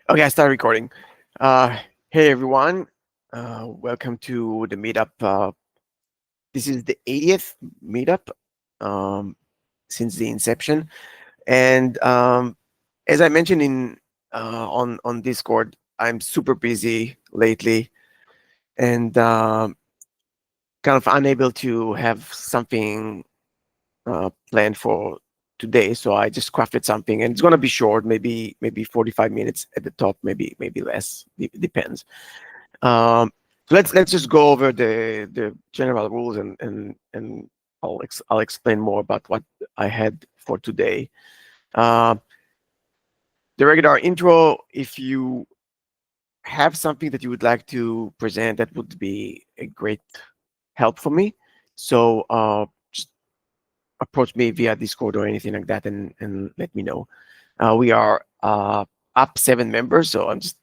Okay, I start recording. Hey everyone, welcome to the meetup. This is the 80th meetup um, since the inception, and as I mentioned in on Discord, I'm super busy lately and kind of unable to have something planned for today. So I just crafted something, and it's gonna be short, maybe 45 minutes at the top, maybe less. Depends. Um, so let's just go over the general rules and I'll explain more about what I had for today. Uh, the regular intro. If you have something that you would like to present, that would be a great help for me. So just approach me via Discord or anything like that, and let me know. We are up 7 members, so I'm just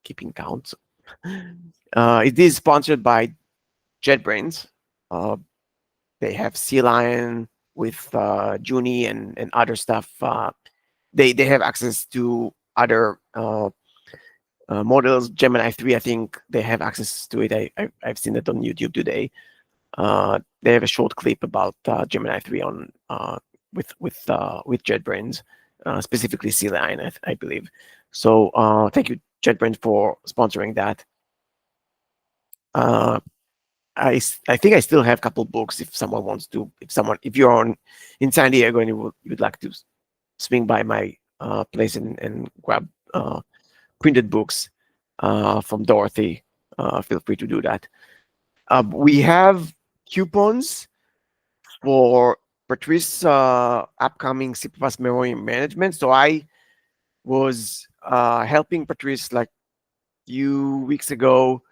keeping count. It is sponsored by JetBrains. Uh, they have Sea Lion with Junie and other stuff. They have access to other models. Gemini 3, I think they have access to it. I've seen it on YouTube today. They have a short clip about Gemini 3 on with JetBrains, specifically Sea Lion, I believe. So thank you, JetBrains, for sponsoring that. Uh, I think I still have a couple books if someone wants to. If you're in San Diego and you'd like to swing by my place and grab printed books from Dorothy, feel free to do that. We have coupons for Patrice's upcoming C++ memory management. So I was helping Patrice like few weeks ago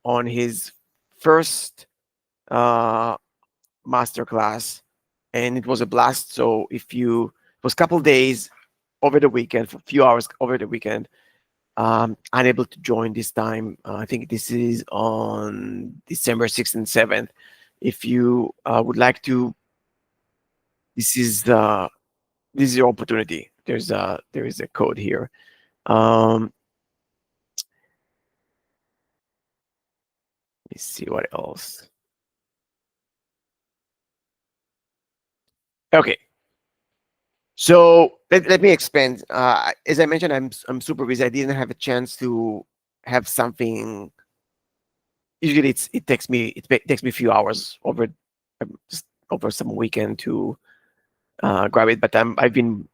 on his first masterclass, and it was a blast. So it was a couple days over the weekend, for a few hours over the weekend. Unable to join this time. I think this is on December 6th and 7th. If you would like to, this is your opportunity. There is a code here. Let's see what else. Okay. So let me expand. As I mentioned, I'm super busy. I didn't have a chance to have something. Usually, it takes me a few hours just over some weekend to grab it. But I've been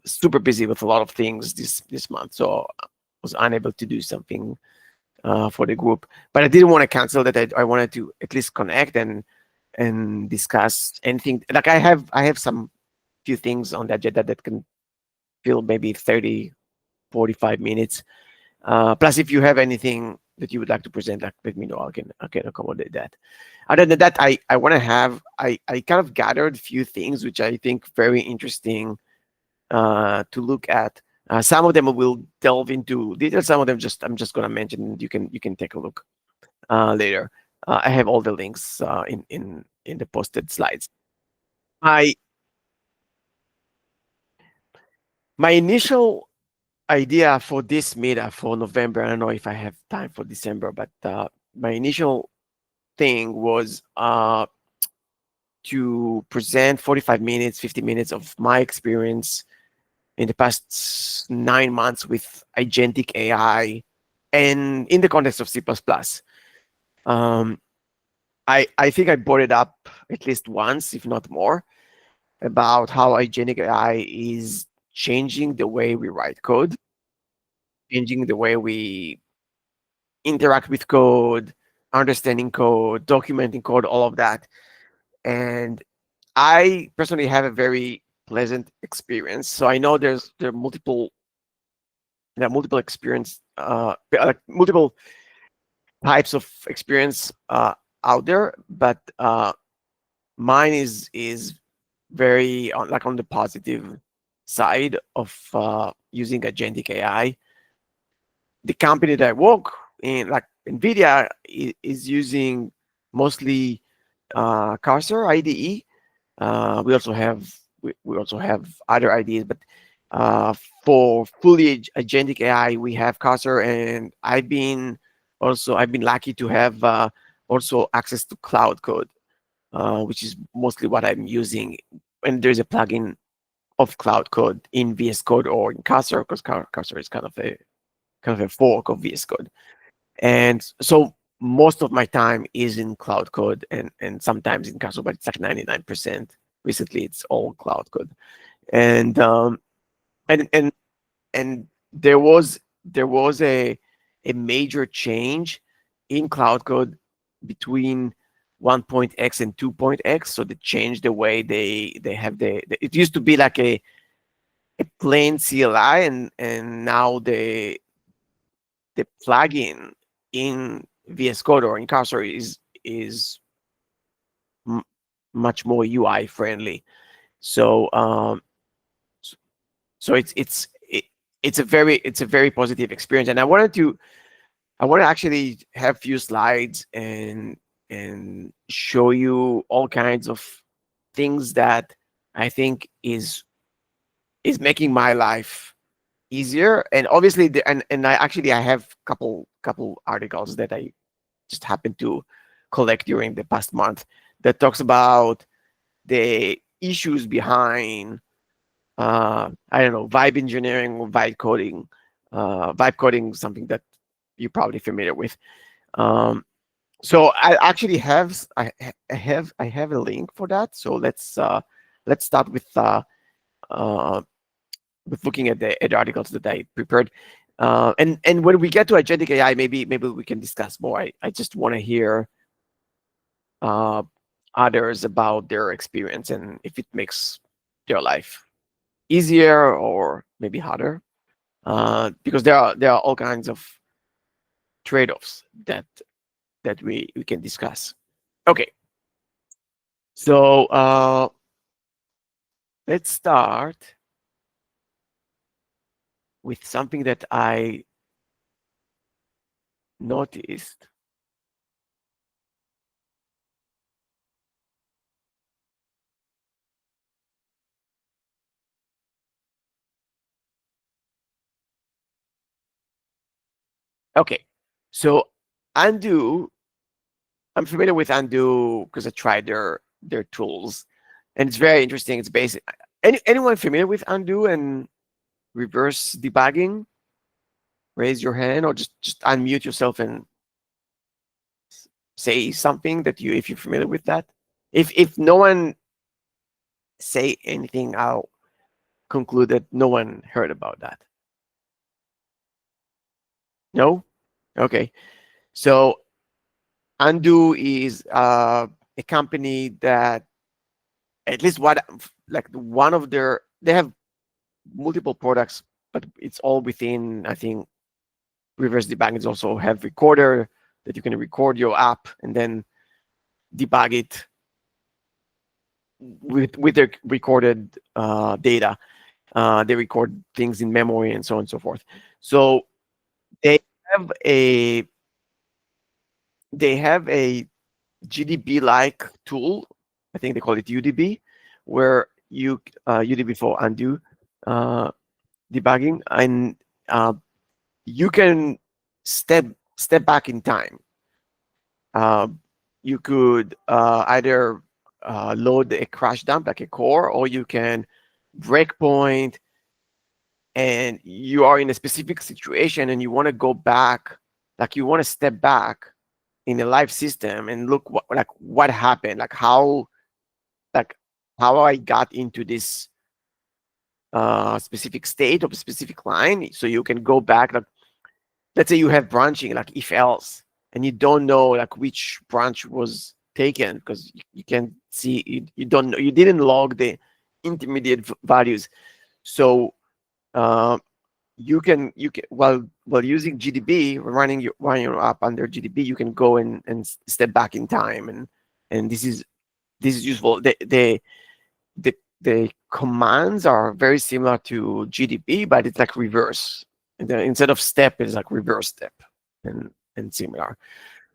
super busy with a lot of things this month, so I was unable to do something for the group. But I didn't want to cancel that. I wanted to at least connect and discuss anything. Like I have some few things on the agenda that can fill maybe 30, 45 minutes. Plus, if you have anything that you would like to present, like, let me know. I can accommodate that. Other than that, I want to have I kind of gathered a few things which I think very interesting to look at. Some of them will delve into details. Some of them I'm just going to mention. You can take a look later. I have all the links in the posted slides. My my initial idea for this meetup for November. I don't know if I have time for December, but my initial thing was to present 45 minutes, 50 minutes of my experience in the past 9 months with agentic AI and in the context of C++. Um, I think I brought it up at least once, if not more, about how agentic AI is changing the way we write code, changing the way we interact with code, understanding code, documenting code, all of that. And I personally have a very pleasant experience. So I know there are multiple experience, like multiple types of experience out there, but mine is very like on the positive side of using agentic AI. The company that I work in, like NVIDIA, is using mostly Cursor IDE. We also have other IDEs, but Uh, for fully agentic AI, we have Cursor, and I've been lucky to have also access to Cloud Code, which is mostly what I'm using. And there's a plugin of Cloud Code in VS Code or in Cursor, because Cursor is kind of a fork of VS Code. And so most of my time is in Cloud Code and sometimes in Cursor, but it's like 99%. Recently, it's all Cloud Code. And and and and there was a major change in Cloud Code between 1.x and 2.x. So they changed the way they have it used to be like a plain CLI, and now the plugin in VS Code or in Cursor is m- much more UI friendly. So so it's a very positive experience, and I want to actually have a few slides and show you all kinds of things that I think is making my life easier. And obviously, and I have couple articles that I just happened to collect during the past month that talks about the issues behind I don't know, vibe engineering or vibe coding. Vibe coding is something that you're probably familiar with. Um, so I actually I have a link for that. So let's start uh, with looking at the articles that I prepared. And when we get to agentic AI, maybe we can discuss more. I just want to hear uh, others about their experience and if it makes their life easier or maybe harder. Because there are all kinds of trade-offs that we can discuss. Okay, so let's start with something that I noticed. Okay, so Undo, I'm familiar with Undo because I tried their tools, and it's very interesting. It's basic. Anyone familiar with Undo and reverse debugging? Raise your hand or just unmute yourself and say something that you if you're familiar with that. If no one say anything, I'll conclude that no one heard about that. No? Okay. So Undo is a company that at least what like one of their they have multiple products, but it's all within I think reverse debugging. Also have recorder that you can record your app and then debug it with their recorded data. They record things in memory and so on and so forth. So they have a they have a GDB like tool. I think they call it UDB, where UDB for undo uh, debugging, and uh, you can step back in time. Uh, you could either load a crash dump like a core, or you can breakpoint, and you are in a specific situation and you want to go back, like you want to step back in a live system and look what happened, like how I got into this specific state of a specific line. So you can go back, like let's say you have branching, like if else, and you don't know like which branch was taken because you can see you don't know, you didn't log the intermediate values. So you can while using GDB, running your app under GDB, you can go and step back in time, and this is useful. The commands are very similar to GDB, but it's like reverse. And then instead of step, it's like reverse step and similar.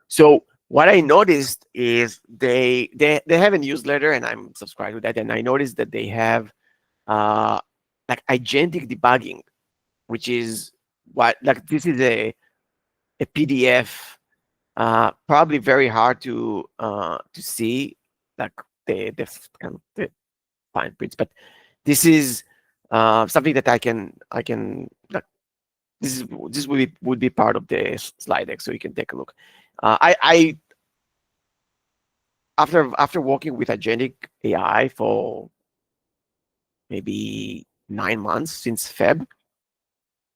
So what I noticed is they have a newsletter, and I'm subscribed to that. And I noticed that they have like agentic debugging, which is what, like, this is a PDF, probably very hard to see, like kind of the fine prints, but this is something that I can like, this would be part of the slide deck, so you can take a look. I After working with agentic AI for maybe 9 months since Feb,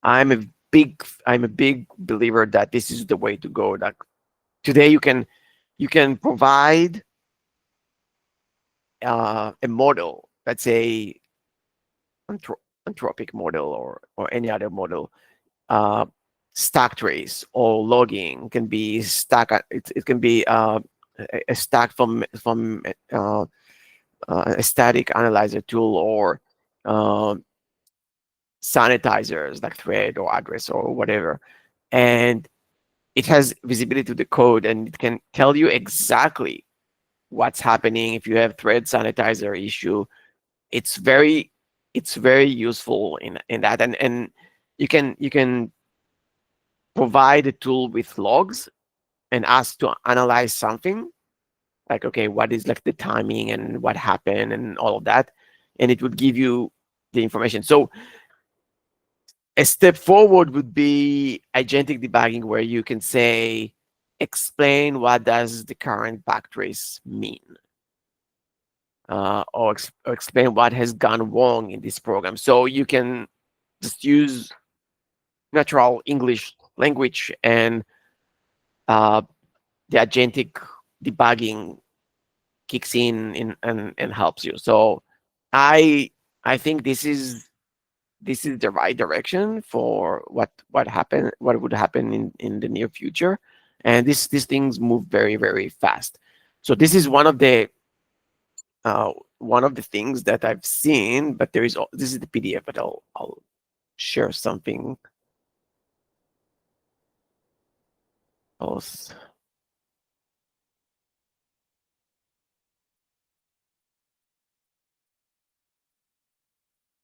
I'm a big believer that this is the way to go. Like, today you can provide a model, let's say anthropic model, or any other model, uh, stack trace or logging can be stack. It can be a stack from a static analyzer tool, or uh, sanitizers like thread or address or whatever, and it has visibility to the code, and it can tell you exactly what's happening if you have thread sanitizer issue. It's very it's very useful in that, and you can provide a tool with logs and ask to analyze something, like, okay, what is like the timing and what happened and all of that, and it would give you the information. So a step forward would be agentic debugging, where you can say, explain what does the current backtrace mean, or explain what has gone wrong in this program. So you can just use natural English language, and uh, the agentic debugging kicks in and helps you. So I I think this is the right direction for what would happen in the near future, and these things move very, very fast. So this is one of the things that I've seen, but this is the PDF, but I'll share something else.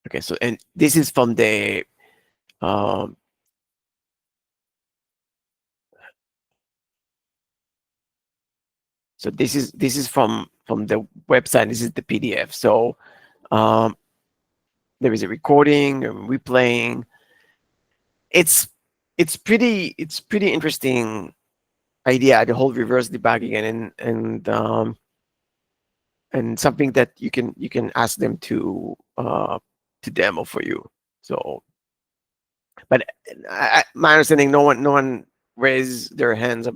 Okay, so, and this is from the um, so this is from the website. This is the PDF. So um, there is a recording, a replaying. It's it's pretty interesting idea, the whole reverse debugging, and something that you can ask them to demo for you. So, but my understanding, no one raised their hands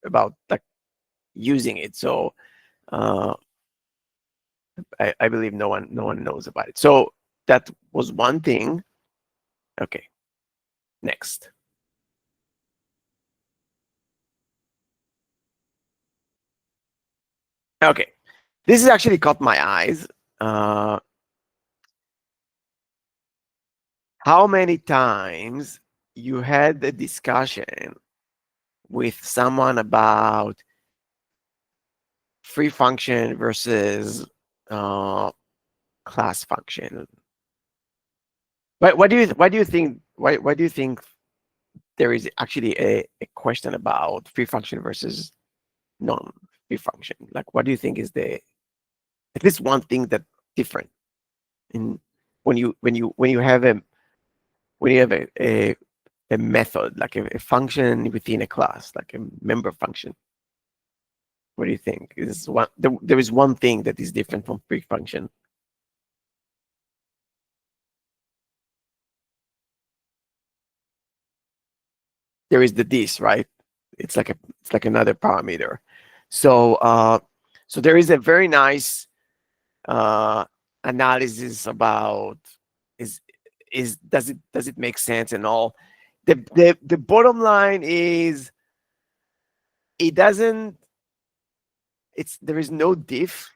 about like using it. So uh, I believe no one knows about it. So that was one thing. Okay, next. Okay, this has actually caught my eyes. Uh, how many times you had a discussion with someone about free function versus uh, class function? Why do you think why do you think there is actually a question about free function versus non free function? Like, what do you think is the at least one thing that different in when you have a method, like a function within a class, like a member function? What do you think is there is one thing that is different from free function? There is the this, right? It's like another parameter. So so there is a very nice uh analysis about, is does it make sense and all. The bottom line is, it doesn't it's there is no diff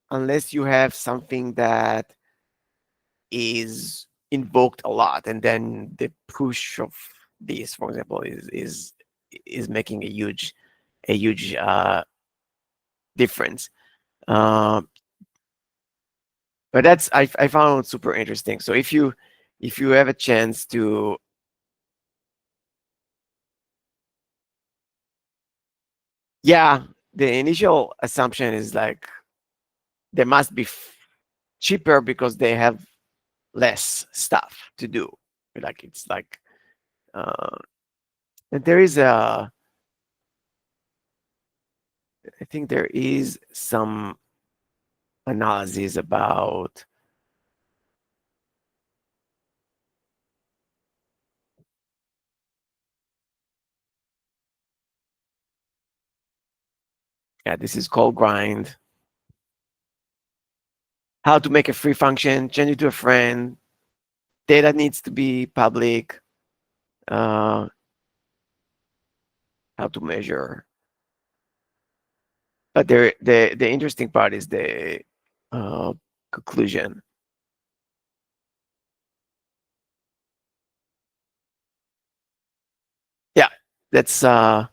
unless you have something that is invoked a lot, and then the push of this, for example, is making a huge difference. But I found super interesting. So if you have a chance to, yeah, the initial assumption is like they must be cheaper because they have less stuff to do. Like it's like, uh, and there is a, I think there is some analysis about, yeah, this is called grind. How to make a free function, change it to a friend. Data needs to be public. Uh, how to measure. But the interesting part is the uh, conclusion. Yeah, that's uh,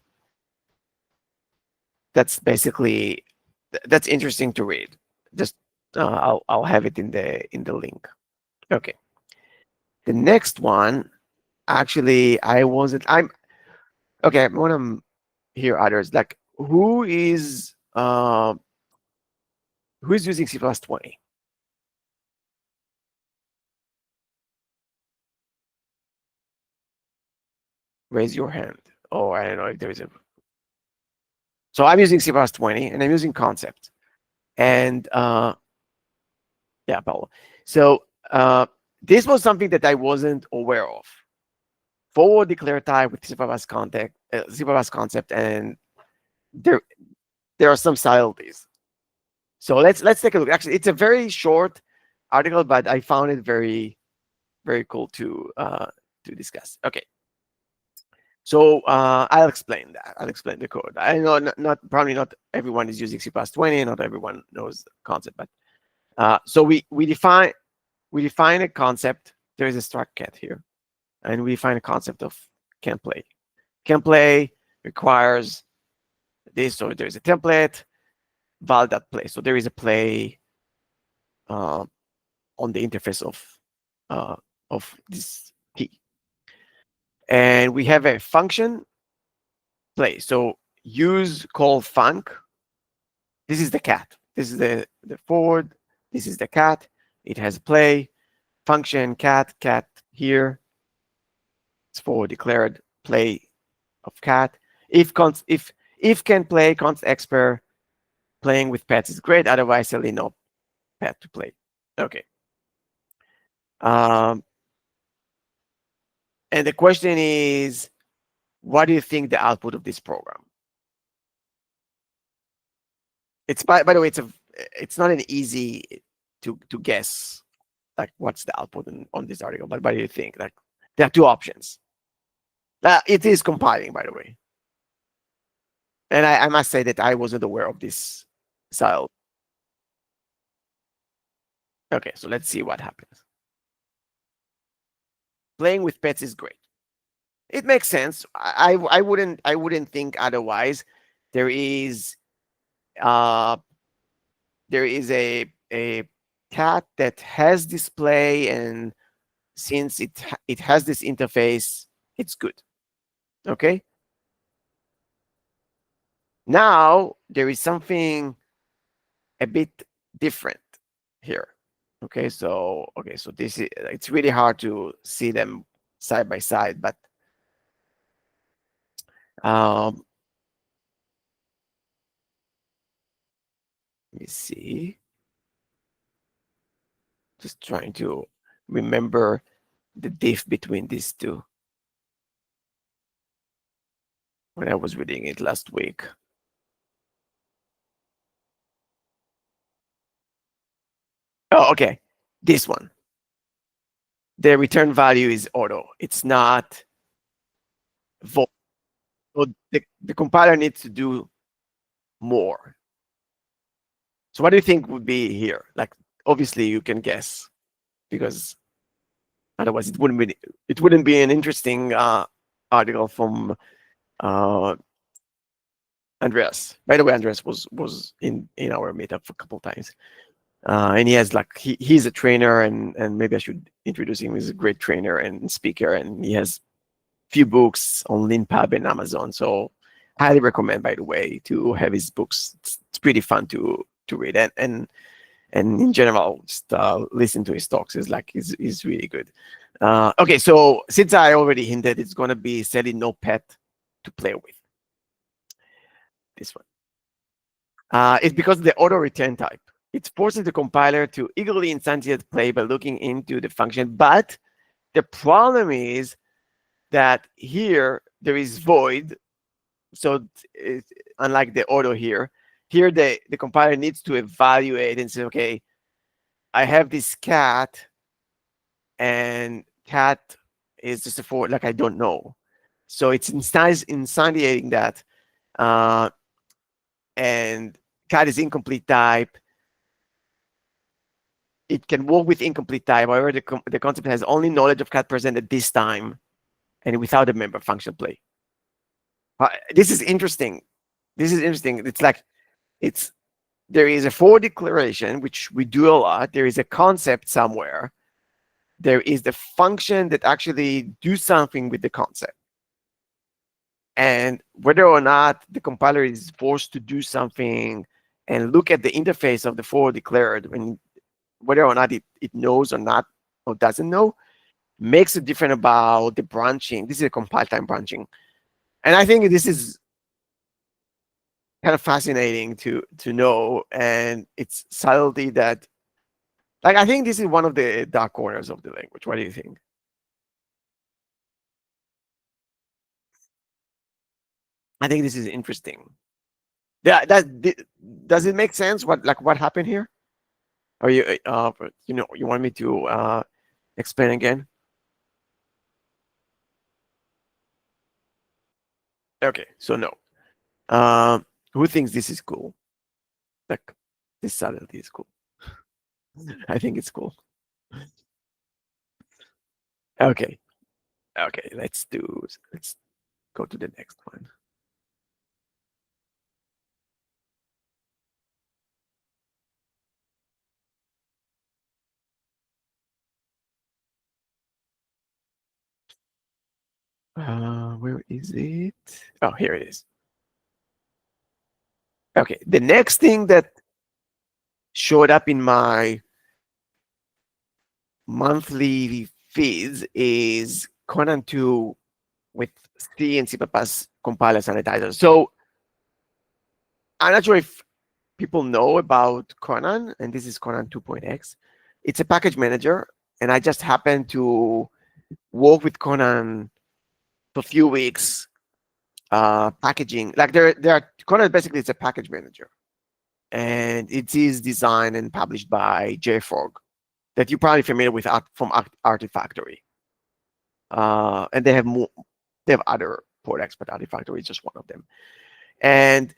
that's basically that's interesting to read. Just I'll have it in the link. Okay. The next one, actually, I wasn't. I'm okay. I want to hear others. Like, who is using C plus 20? Raise your hand. Oh, I don't know if there is a. So I'm using C plus 20 and I'm using concept. And yeah, Paolo. So this was something that I wasn't aware of. Forward declare type with C plus concept, and there there are some subtleties. So let's take a look. Actually, it's a very short article, but I found it very cool to discuss. Okay, so I'll explain that. I'll explain the code. I know not probably not everyone is using C plus 20, not everyone knows the concept, but so we define a concept. There is a struct cat here, and we define a concept of can play. Can play requires this, so there is a template val.play. So there is a play uh, on the interface of this key. And we have a function play. So use call func. This is the cat. This is the forward. This is the cat. It has play function cat here. It's forward declared play of cat. If can play const expert playing with pets is great. Otherwise, simply no pet to play. Okay. Um, and the question is, what do you think the output of this program? It's by the way, it's not an easy to guess like what's the output on this article. But what do you think? Like there are two options. It is compiling, by the way, and I must say that I wasn't aware of this style. Okay, so let's see what happens. Playing with pets is great. It makes sense. I wouldn't think otherwise. There is uh there is a cat that has display, and since it has this interface, it's good. Okay. Now there is something a bit different here. Okay, so this is it's really hard to see them side by side, but um let me see. Just trying to remember the diff between these two when I was reading it last week. Oh, okay. This one. The return value is auto. It's not void. So the compiler needs to do more. So what do you think would be here? Like obviously you can guess because otherwise it wouldn't be an interesting article from uh, Andreas. By the way, Andreas was in our meetup a couple times. And he has like he's a trainer, and maybe I should introduce him. He's a great trainer and speaker, and he has few books on LeanPub and Amazon. So highly recommend, by the way, to have his books. It's pretty fun to read, and in general, just listen to his talks. Is really good. Okay, so since I already hinted, it's going to be setting no pet to play with. This one. It's because of the auto return type. It forces the compiler to eagerly instantiate play by looking into the function. But the problem is that here there is void. So unlike the auto here the compiler needs to evaluate and say, okay, I have this cat, and cat is just a for like I don't know. So it's instantiating that, and cat is incomplete type. It can work with incomplete type. However, the concept has only knowledge of cat present at this time, and without a member function play. This is interesting. This is interesting. It's like there is a for declaration, which we do a lot. There is a concept somewhere. There is the function that actually do something with the concept. And whether or not the compiler is forced to do something and look at the interface of the for declared, and whether or not it knows or not or doesn't know, makes it different about the branching. This is a compile time branching. And I think this is kind of fascinating to know, and it's subtlety that, like, I think this is one of the dark corners of the language. What do you think? I think this is interesting. Yeah, does it make sense? What happened here? Or you want me to explain again? Okay, so no. Who thinks this is cool? Like, this subtlety is cool. I think it's cool. Okay, okay. Let's go to the next one. Where is it? Oh, here it is. Okay, the next thing that showed up in my monthly feeds is Conan 2 with C and C++ compiler sanitizer. So I'm not sure if people know about Conan, and this is Conan 2.x. It's a package manager, and I just happened to work with Conan for a few weeks, packaging. Like there are Conan basically it's a package manager, and it is designed and published by JFrog, that you're probably familiar with from Artifactory. And they have more. They have other products, but Artifactory is just one of them. And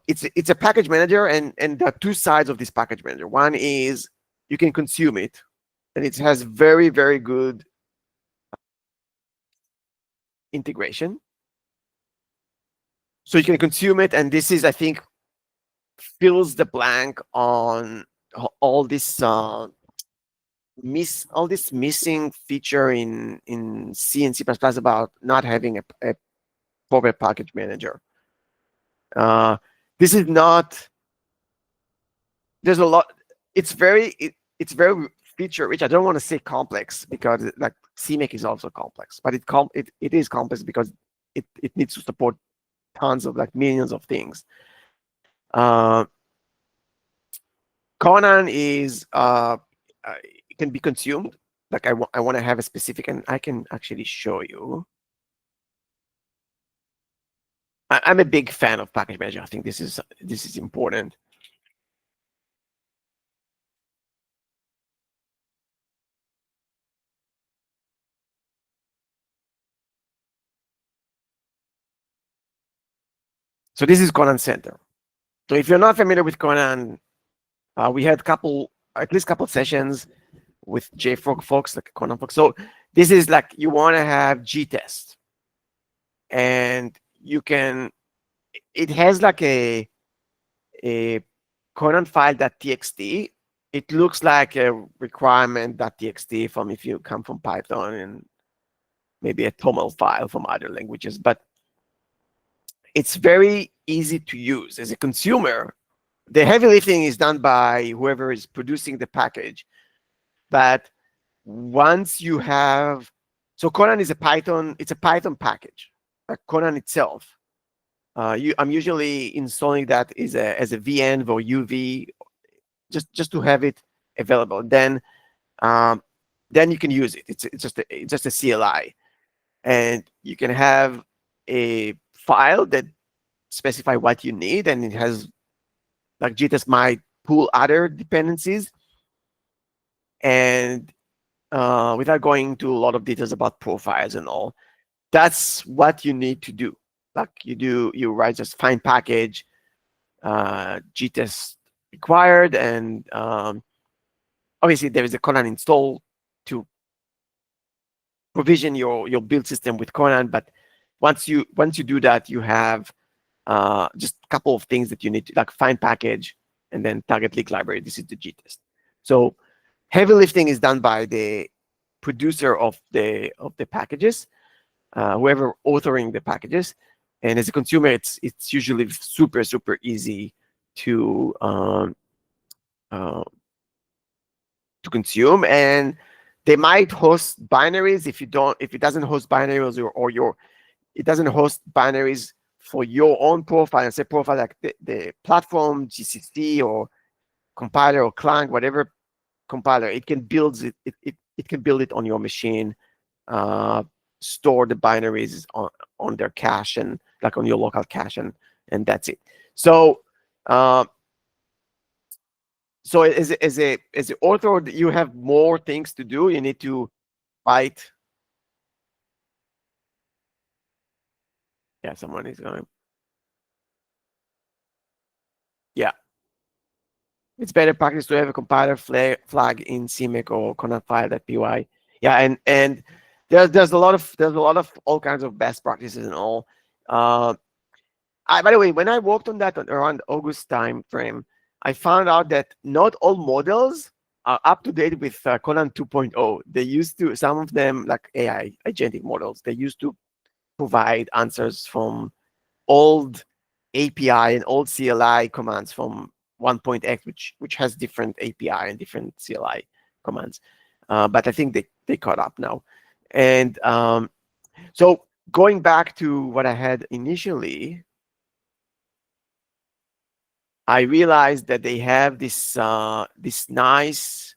it's a package manager, and there are two sides of this package manager. One is you can consume it, and it has very, very good integration. So you can consume it, and this is, I think, fills the blank on all this missing feature in C and C++ about not having a proper package manager. This is not. There's a lot. It's very feature rich. I don't want to say complex because like CMake is also complex, but it is complex because it needs to support tons of like millions of things. Conan is it can be consumed. Like I want to have a specific, and I can actually show you. I'm a big fan of package manager. I think this is important. So this is Conan Center. So if you're not familiar with Conan, we had at least couple sessions with JFrog folks, like Conan folks. So this is like you want to have G-test, and you can. It has like a Conan file.txt. It looks like a requirement.txt from if you come from Python, and maybe a TOML file from other languages, but it's very easy to use. As a consumer, the heavy lifting is done by whoever is producing the package. But once you have, so Conan is a Python, it's a Python package. Conan itself, I'm usually installing that as a VN or UV, just to have it available. Um, then you can use it. It's just a CLI, and you can have a file that specify what you need, and it has, like, JITES might pull other dependencies, and without going into a lot of details about profiles and all, that's what you need to do. Like, you write just find package, JITES required, and obviously there is a Conan install to provision your build system with Conan. But once you do that, you have just a couple of things that you need to, like, find package and then target leak library. This is the GTest. So heavy lifting is done by the producer of the packages, whoever authoring the packages. And as a consumer, it's usually super easy to uh, to consume. And they might host binaries. If it doesn't host binaries, or it doesn't host binaries for your own profile, and say profile like the platform, GCC or compiler or Clang, whatever compiler, it can build it can build it on your machine, store the binaries on their cache, and like on your local cache, and that's it. So so as a author, you have more things to do. You need to write. Yeah, someone is going. Yeah, it's better practice to have a compiler flag in CMake or conatfile.py. Yeah, and there's a lot of all kinds of best practices and all. By the way, when I worked on that around August time frame, I found out that not all models are up to date with Conan 2.0. They used to, some of them, like AI agentic models, they used to provide answers from old API and old CLI commands from 1.x, which has different API and different CLI commands. But I think they caught up now. And so going back to what I had initially, I realized that they have this nice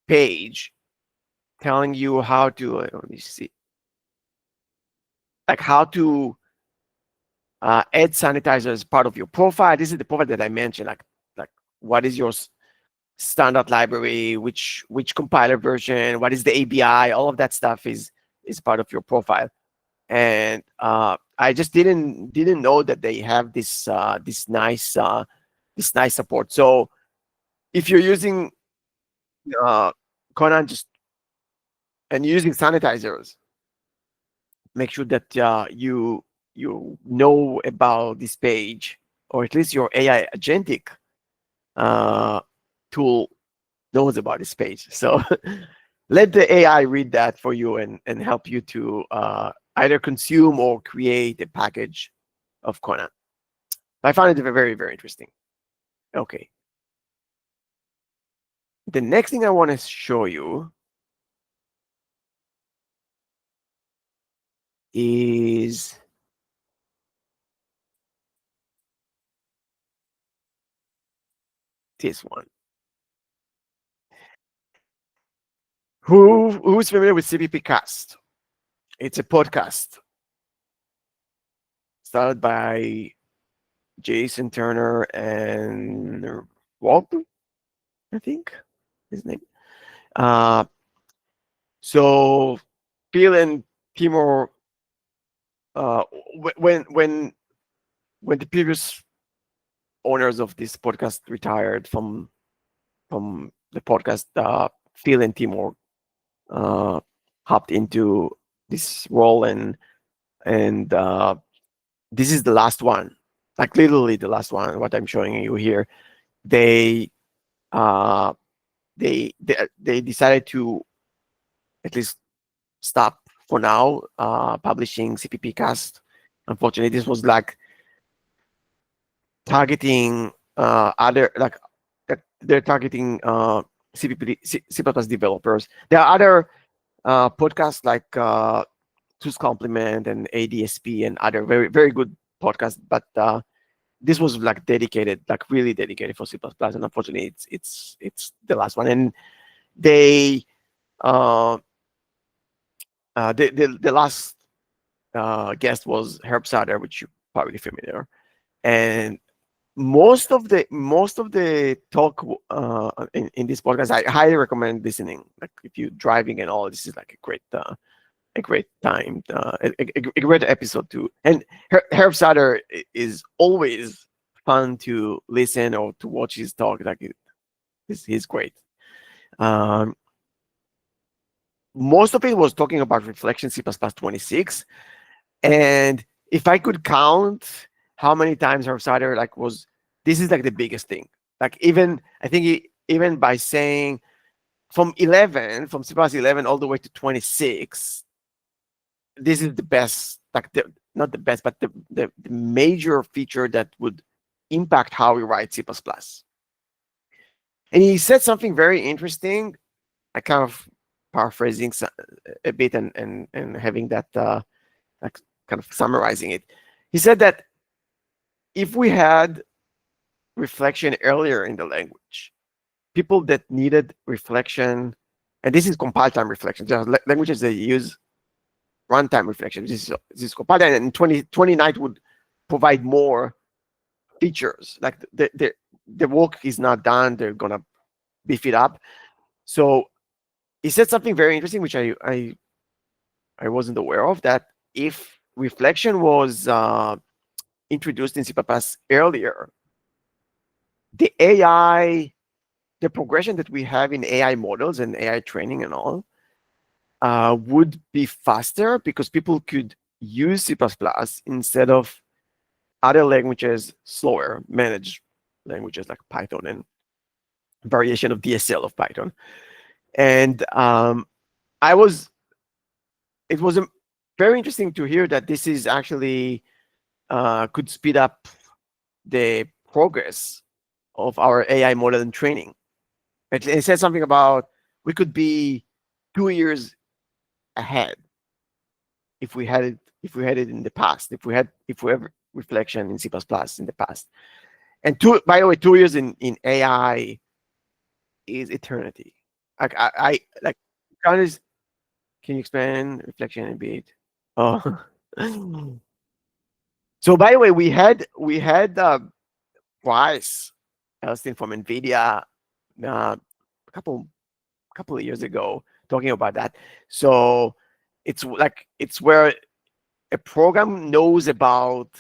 page telling you how to, let me see, like how to add sanitizer as part of your profile. This is the profile that I mentioned, like what is your standard library, which compiler version, what is the ABI, all of that stuff is part of your profile. And I just didn't know that they have this nice support. So if you're using Conan and using sanitizers, make sure that you know about this page, or at least your AI agentic tool knows about this page. So let the AI read that for you and help you to either consume or create a package of Conan. I found it very, very interesting. Okay. The next thing I want to show you is this one. Who's familiar with CPP Cast? It's a podcast started by Jason Turner and Rob, I think his name. So Phil and Timur, when the previous owners of this podcast retired from the podcast, Phil and Timur hopped into this role and this is the last one, like literally the last one. What I'm showing you here, they uh, they decided to at least stop for now publishing CPP cast. Unfortunately, this was like targeting other like they're targeting C++ developers. There are other podcasts like Two's Complement and ADSP and other very good podcasts, but this was like dedicated, like really dedicated for C++. And unfortunately, it's the last one. And they uh, the last guest was Herb Sauter, which you're probably familiar. And most of the talk in this podcast, I highly recommend listening. Like if you're driving and all, this is like a great time, a great episode too. And Herb Sauter is always fun to listen or to watch his talk. Like he's great. Um, Most of it was talking about Reflection C++ 26, and if I could count how many times Herb Sauter like was, this is like the biggest thing. Like even I think even by saying from C++ 11 all the way to 26, this is the best, like not the best, but the major feature that would impact how we write C++. And he said something very interesting. I kind of paraphrasing a bit and having that like kind of summarizing it. He said that if we had reflection earlier in the language, people that needed reflection, and this is compile time reflection. There are languages that use runtime reflection. This is compile time, and 29 would provide more features. Like the work is not done. They're gonna beef it up. So he said something very interesting, which I wasn't aware of, that if reflection was introduced in C++ earlier, the AI, the progression that we have in AI models and AI training and all would be faster because people could use C++ instead of other languages, slower managed languages like Python and variation of DSL of Python. And it was very interesting to hear that this is actually could speed up the progress of our AI model and training. It said something about we could be 2 years ahead if we had it in the past, if we have reflection in C++ in the past. And by the way, 2 years in AI is eternity. Like I like kind of, can you explain reflection a bit? Oh. So by the way, we had Bryce Elston from NVIDIA a couple of years ago talking about that. So it's where a program knows about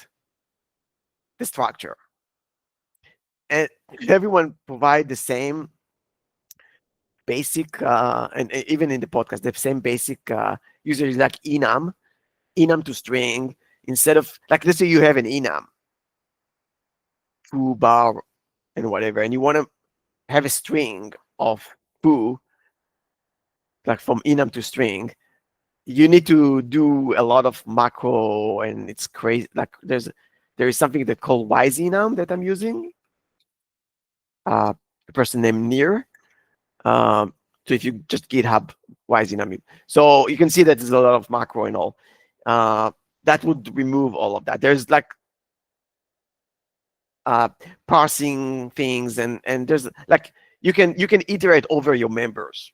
the structure, and everyone provide the same basic and even in the podcast the same basic usage like enum to string, instead of like, let's say you have an enum foo bar and whatever, and you want to have a string of foo, like from enum to string, you need to do a lot of macro, and it's crazy. Like there is something that called yzenum that I'm using, a person named Near. So if you just GitHub yzenum, so you can see that there's a lot of macro and all. That would remove all of that. There's like parsing things, and there's like you can iterate over your members,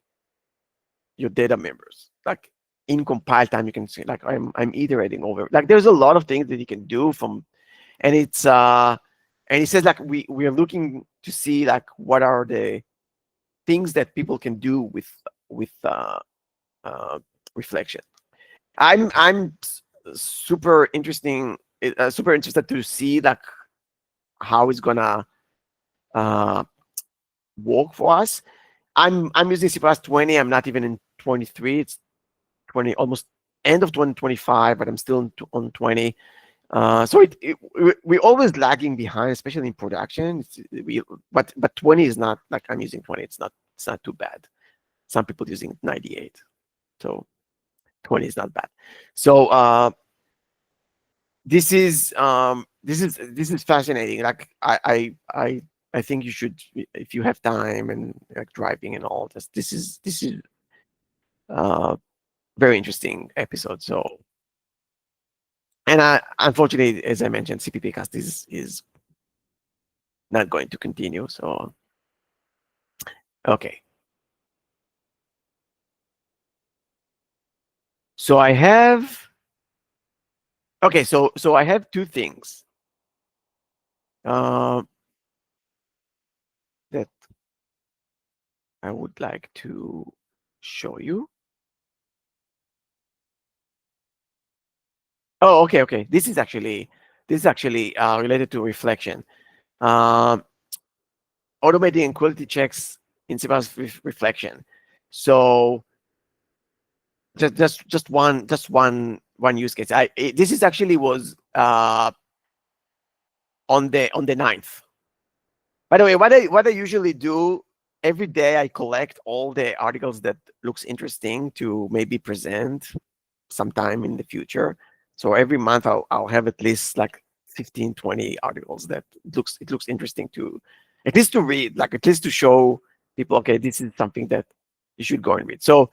your data members. Like in compile time, you can see like I'm iterating over. Like there's a lot of things that you can do from, and it's and he says like we are looking to see like what are the things that people can do with reflection. I'm super interested to see like how it's gonna uh, work for us. I'm using C++ 20. I'm not even in 23. It's 20, almost end of 2025, but I'm still on 20. So we're always lagging behind, especially in production. But 20 is not like I'm using 20. It's not too bad. Some people using 98, so 20 is not bad. So this is fascinating. Like I think you should, if you have time and like driving and all this. This is uh very interesting episode. So, and unfortunately, as I mentioned, CPP cast is not going to continue. So okay. So I have okay. So I have two things uh, that I would like to show you. Oh, okay, okay. This is actually related to reflection. Um, Automating quality checks in CPAS reflection. So just one use case. This is actually was on the 9th. By the way, what I usually do every day, I collect all the articles that looks interesting to maybe present sometime in the future. So every month I'll have at least like 15, 20 articles that it looks interesting to at least to read, like at least to show people, okay, this is something that you should go and read. So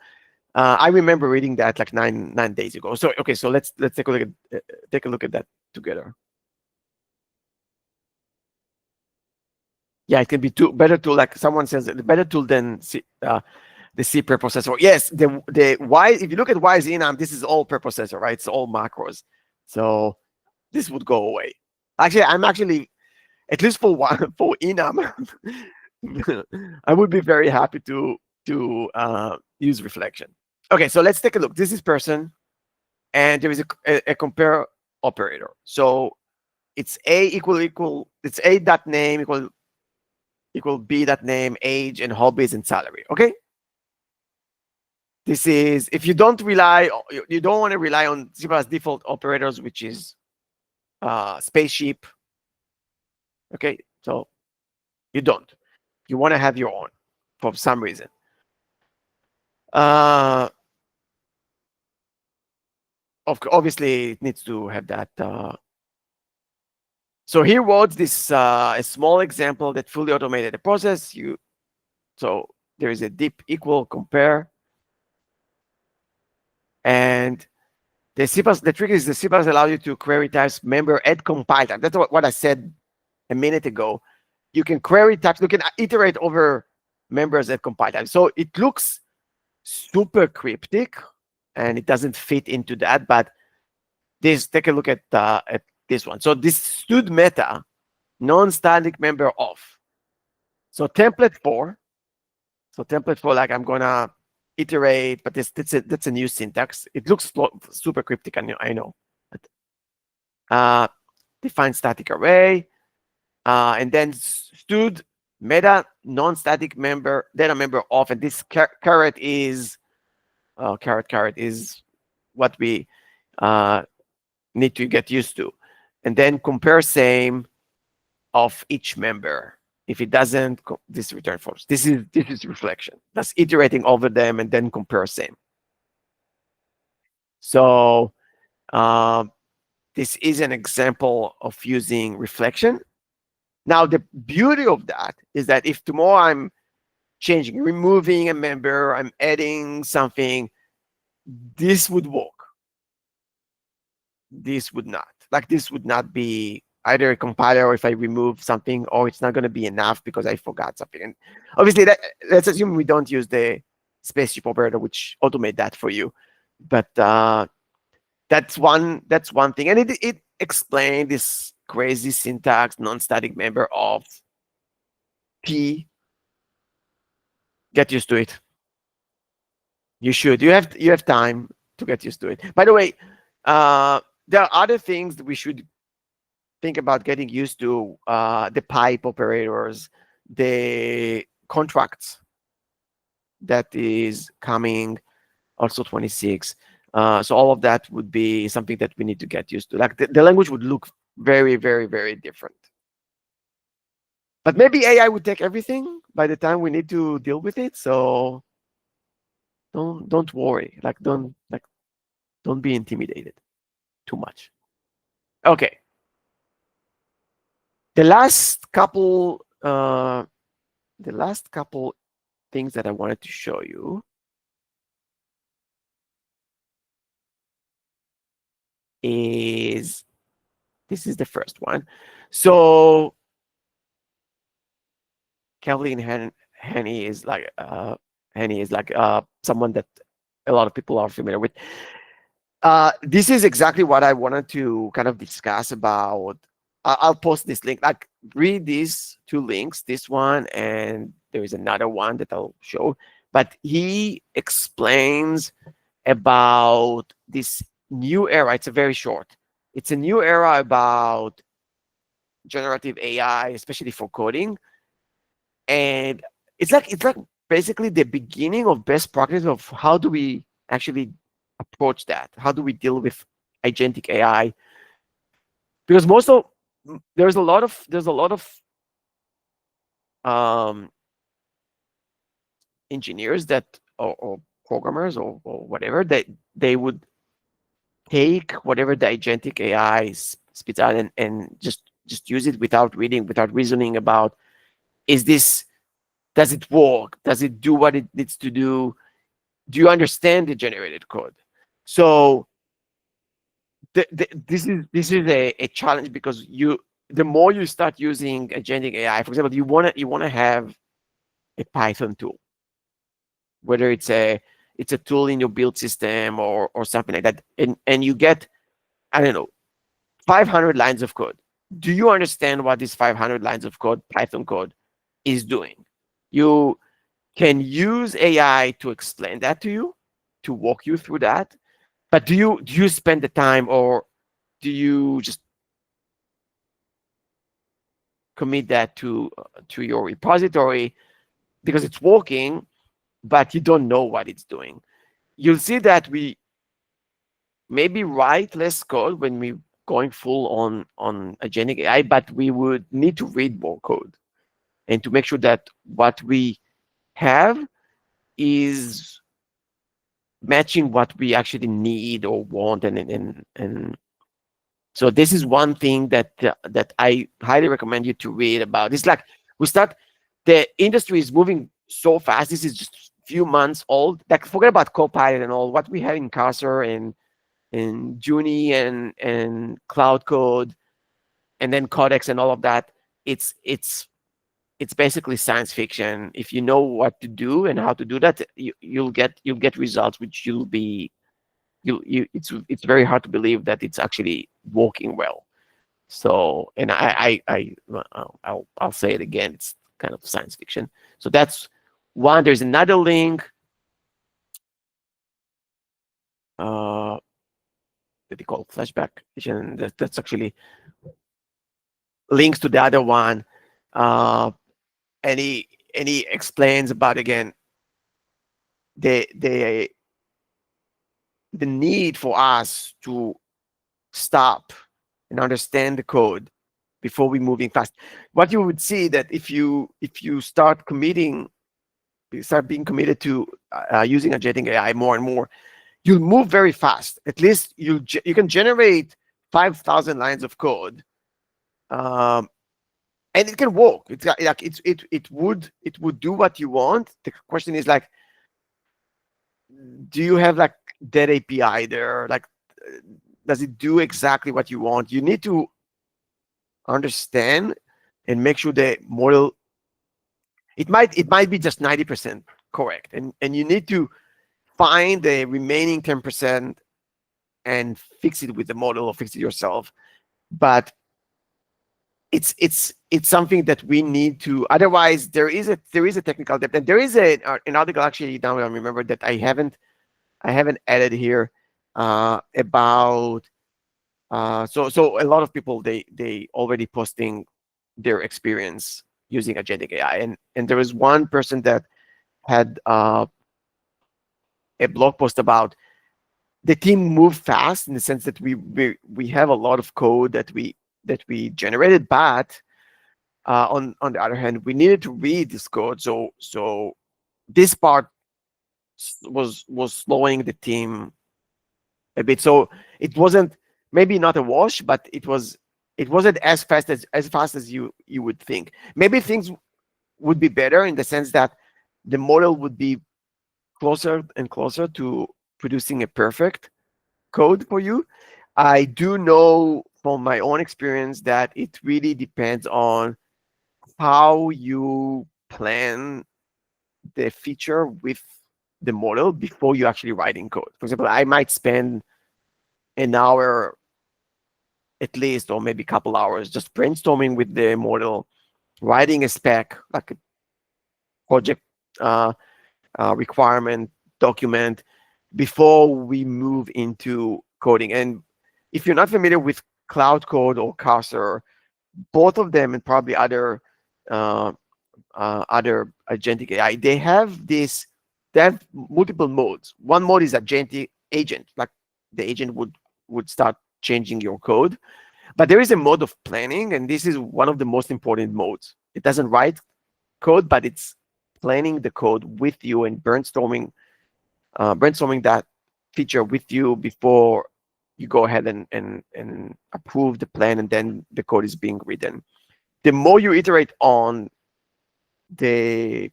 I remember reading that like nine days ago. So okay, so let's take a look at that together. Yeah, it can be better tool. Like someone says, the better tool than the C preprocessor. Yes, the Y. If you look at Y's enum, this is all preprocessor, right? It's all macros. So this would go away. Actually, I'm actually at least for one for enum, I would be very happy to use reflection. Okay, so let's take a look. This is person, and there is a compare operator. So it's a equal. It's a dot name equal b dot name, age, and hobbies and salary. Okay. This is if you don't rely, you don't want to rely on Zipa's default operators, which is spaceship. Okay, so you don't. You want to have your own for some reason. Uh, Obviously, it needs to have that. So here was this a small example that fully automated the process. So there is a deep equal compare, and the trick is the CPAS allow you to query types member at compile time. That's what I said a minute ago. You can query types. You can iterate over members at compile time. So it looks super cryptic, and it doesn't fit into that. But take a look at this one. So this stud meta non-static member off. So template for. So template for like I'm gonna iterate, but that's a new syntax. It looks super cryptic, I know. Uh, define static array, and then stud meta non-static member data member off, and this caret is caret is what we need to get used to, and then compare same of each member. If it doesn't, this return false. This is reflection. That's iterating over them and then compare same. So this is an example of using reflection. Now, the beauty of that is that if tomorrow I'm changing, removing a member, I'm adding something, this would work. This would not. Like this would not be either a compiler or if I remove something, or it's not going to be enough because I forgot something. And obviously, let's assume we don't use the spaceship operator, which automate that for you. But that's one thing, and it explained this crazy syntax non-static member of p. Get used to it. You should. You have time to get used to it. By the way, there are other things that we should think about getting used to. The pipe operators, the contracts that is coming, also 26. So all of that would be something that we need to get used to. Like the language would look very, very, very different. But maybe AI would take everything by the time we need to deal with it. So don't worry. Don't be intimidated too much. Okay. The last couple things that I wanted to show you is this is the first one. So Kathleen Henny is like someone that a lot of people are familiar with. This is exactly what I wanted to kind of discuss about. I'll post this link. Like, read these two links, this one, and there is another one that I'll show. But he explains about this new era. It's a very short. It's a new era about generative AI, especially for coding, and it's like basically the beginning of best practice of how do we actually approach that? How do we deal with agentic AI? Because there's a lot of um, engineers that or programmers or whatever that they would take whatever the agentic AI spits out and just use it without reading, without reasoning about, is this, does it work? Does it do what it needs to do? Do you understand the generated code? So this is a challenge, because the more you start using agentic AI, for example, you want to have a Python tool, whether it's a tool in your build system or something like that, and you get, I don't know, 500 lines of code. Do you understand what this 500 lines of code, Python code, is doing? You can use AI to explain that to you, to walk you through that. But do you spend the time, or do you just commit that to your repository because it's working, but you don't know what it's doing? You'll see that we maybe write less code when we going full on agentic AI, but we would need to read more code and to make sure that what we have is matching what we actually need or want. And so this is one thing that I highly recommend you to read about. It's like the industry is moving so fast. This is just few months old. Like, forget about Copilot and all what we have in Cursor and Juni and Cloud Code, and then Codex and all of that. It's basically science fiction. If you know what to do and how to do that, you'll get results which it's very hard to believe that it's actually working well. So, and I'll say it again, it's kind of science fiction. So that's one. There's another link that they call flashback, and that's actually links to the other one. And he explains about, again, the need for us to stop and understand the code before we moving fast. What you would see that if you start being committed to using agentic AI more and more, you'll move very fast. At least you can generate 5,000 lines of code, and it can work. It would do what you want. The question is, like, do you have like that API there? Like, does it do exactly what you want? You need to understand and make sure the model, it might be just 90% correct, and you need to find the remaining 10% and fix it with the model or fix it yourself. But it's something that we need to, otherwise there is a technical depth. And there is an article, actually, now I remember, that I haven't added here, about so a lot of people, they already posting their experience using agentic AI, and there was one person that had a blog post about the team moved fast in the sense that we have a lot of code that we generated, but on the other hand, we needed to read this code. So this part was slowing the team a bit. So it wasn't, maybe not a wash, but it wasn't as fast as you would think. Maybe things would be better in the sense that the model would be closer and closer to producing a perfect code for you. I do know from my own experience that it really depends on how you plan the feature with the model before you actually writing code. For example, I might spend an hour at least, or maybe a couple hours, just brainstorming with the model, writing a spec, like a project uh, requirement document before we move into coding. And if you're not familiar with Cloud Code or Cursor, both of them and probably uh, other agentic AI, they have multiple modes. One mode is agentic agent, like the agent would start changing your code. But there is a mode of planning, and this is one of the most important modes. It doesn't write code, but it's planning the code with you and brainstorming that feature with you before you go ahead and approve the plan, and then the code is being written. The more you iterate on the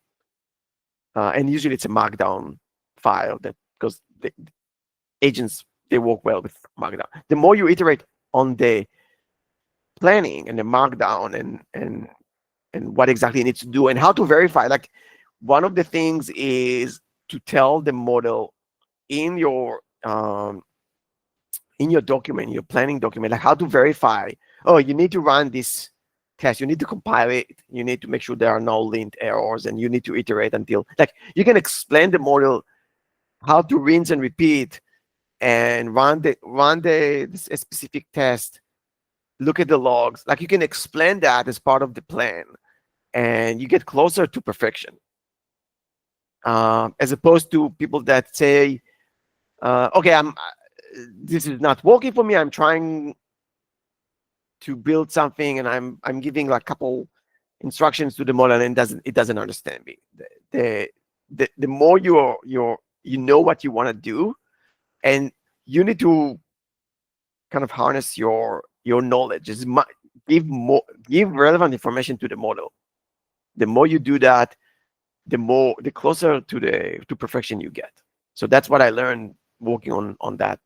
and usually it's a markdown file, that because the agents, they work well with markdown. The more you iterate on the planning and the markdown and what exactly it needs to do and how to verify, like one of the things is to tell the model in your document, your planning document, like how to verify. Oh, you need to run this test, you need to compile it, you need to make sure there are no lint errors, and you need to iterate until, like, you can explain the model how to rinse and repeat and run the this specific test, look at the logs. Like, you can explain that as part of the plan, and you get closer to perfection. As opposed to people that say, okay, this is not working for me, I'm trying to build something, and I'm giving like a couple instructions to the model, and it doesn't understand me. The more you know what you want to do, and you need to kind of harness your knowledge. Give relevant information to the model. The more you do that, the closer to perfection you get. So that's what I learned working on that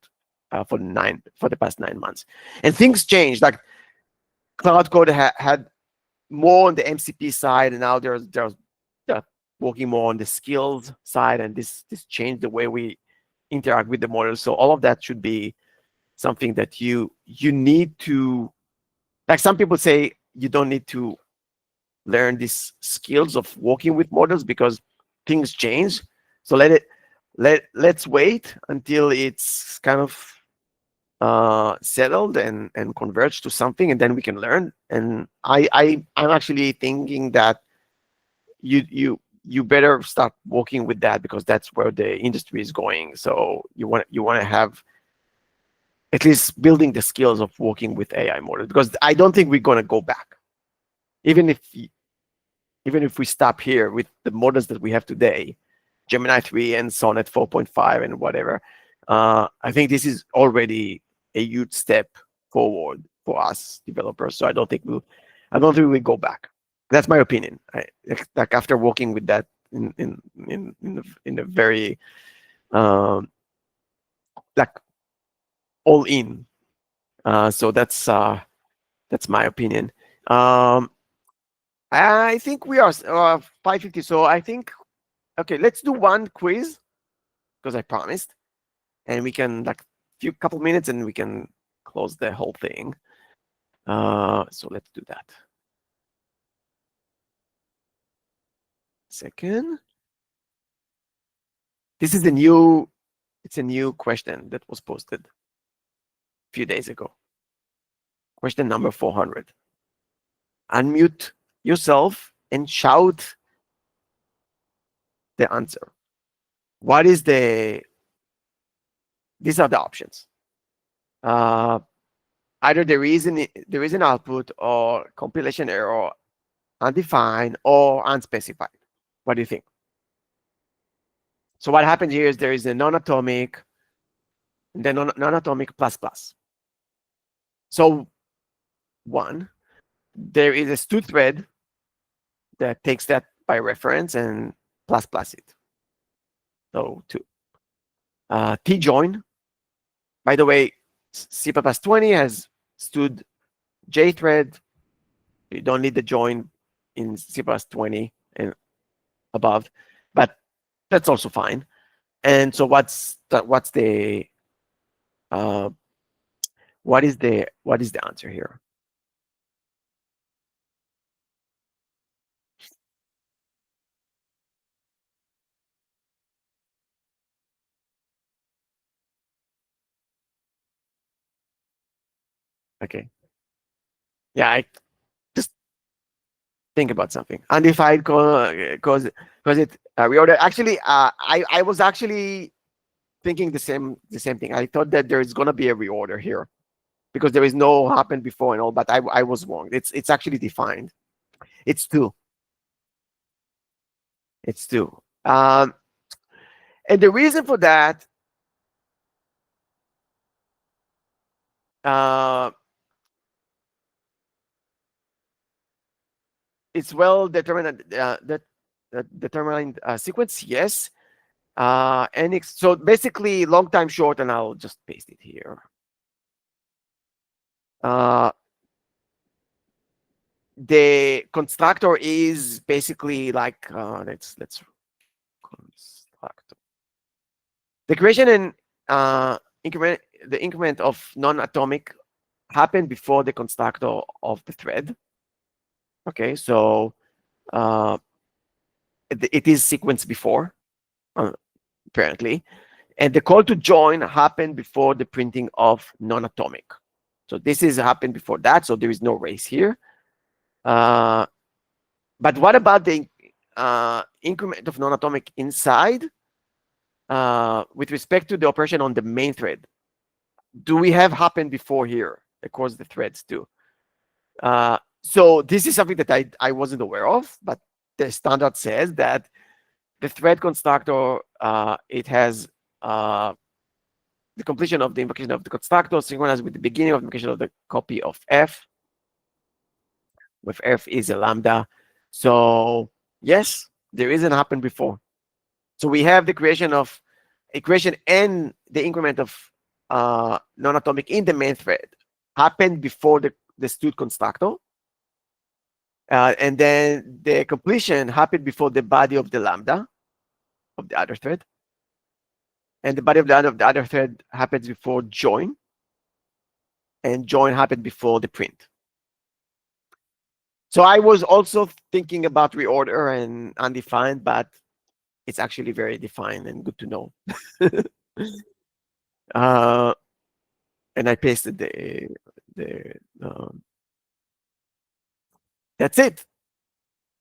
for the past 9 months. And things changed. Like, Cloud Code had more on the MCP side, and now they're working more on the skills side, and this changed the way we interact with the model. So all of that should be something that you need to, like, some people say you don't need to learn these skills of working with models because things change. So let's wait until it's kind of settled and converge to something, and then we can learn. And I'm actually thinking that you better start working with that, because that's where the industry is going. So you want to have at least building the skills of working with AI models, because I don't think we're going to go back. Even if we stop here with the models that we have today, Gemini 3 and Sonnet 4.5 and whatever, I think this is already a huge step forward for us developers. So I don't think we'll go back. That's my opinion. Like after working with that in a very like all in. So that's my opinion. I think we are 5:50. So I think, okay, let's do one quiz, because I promised, and we can, like, couple minutes, and we can close the whole thing. So let's do that. Second. This is it's a new question that was posted a few days ago. Question number 400. Unmute yourself and shout the answer. What is the These are the options. Either there is an output, or compilation error, undefined, or unspecified. What do you think? So what happens here is there is a non-atomic, and then non-atomic plus plus. So one, there is a stu thread that takes that by reference and plus plus it. So two. T-join. By the way, C++ 20 has stood JThread. You don't need the join in C++ 20 and above, but that's also fine. And so what's the what is the answer here? Okay. Yeah, I just think about something. Undefined cause it reorder. Actually, I was actually thinking the same thing. I thought that there is gonna be a reorder here because there is no happened before and all, but I was wrong. It's actually defined. It's two. It's two. And the reason for that, uh, it's well determined that determined sequence, yes. And so basically, long time short, and I'll just paste it here. Uh, the constructor is basically like let's constructor. The creation and the increment of non-atomic happened before the constructor of the thread. Okay, so it is sequenced before, apparently, and the call to join happened before the printing of non-atomic. So this is happened before that, so there is no race here. But what about the increment of non-atomic inside with respect to the operation on the main thread? Do we have happened before here across the threads too? So this is something that I wasn't aware of, but the standard says that the thread constructor, it has the completion of the invocation of the constructor synchronized with the beginning of the invocation of the copy of f, with f is a lambda. So yes, there isn't happened before. So we have the creation of equation and the increment of non-atomic in the main thread happened before the stud constructor. And then the completion happened before the body of the lambda of the other thread. And the body of the other thread happens before join. And join happened before the print. So I was also thinking about reorder and undefined, but it's actually very defined and good to know. And I pasted the that's it.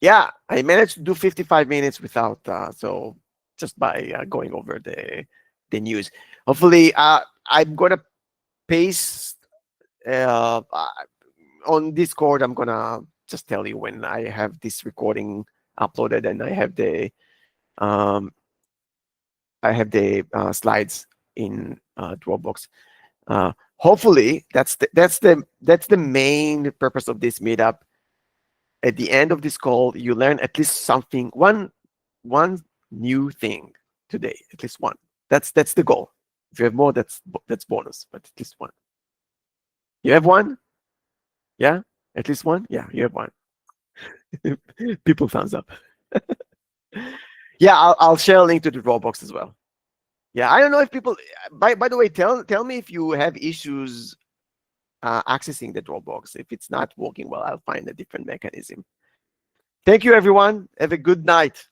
Yeah, I managed to do 55 minutes without so just by going over the news. Hopefully, I'm gonna paste on Discord. I'm gonna just tell you when I have this recording uploaded and I have the slides in Dropbox. Hopefully, that's the main purpose of this meetup. At the end of this call, you learn at least something, one new thing today, at least one. That's the goal. If you have more, that's bonus, but at least one. You have one? Yeah, at least one. Yeah, you have one. People thumbs up. Yeah, I'll share a link to the Dropbox as well. Yeah, I don't know if people. By the way, tell me if you have issues accessing the Dropbox. If it's not working well, I'll find a different mechanism. Thank you, everyone. Have a good night.